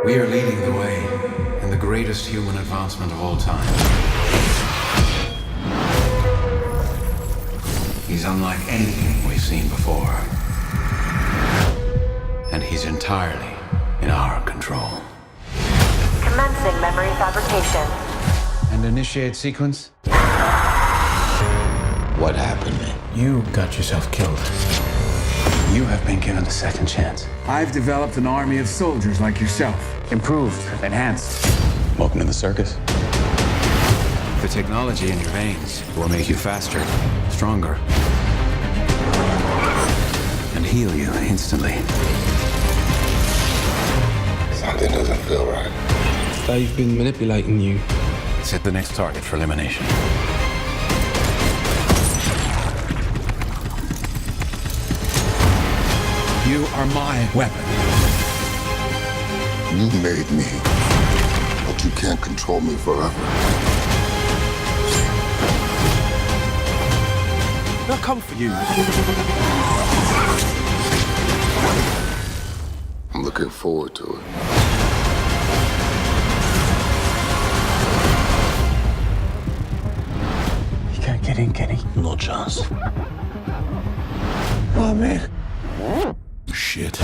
We are leading the way in the greatest human advancement of all time. He's unlike anything we've seen before. And he's entirely in our control. Commencing memory fabrication. And initiate sequence? What happened? You got yourself killed. You have been given a second chance. I've developed an army of soldiers like yourself. Improved, enhanced. Welcome to the circus. The technology in your veins will make you faster, stronger, and heal you instantly. Something doesn't feel right. They've been manipulating you. Set the next target for elimination. You are my weapon. You made me, but you can't control me forever. They'll come for you. I'm looking forward to it. You can't get in, Kenny. No chance. Oh, man. Shit.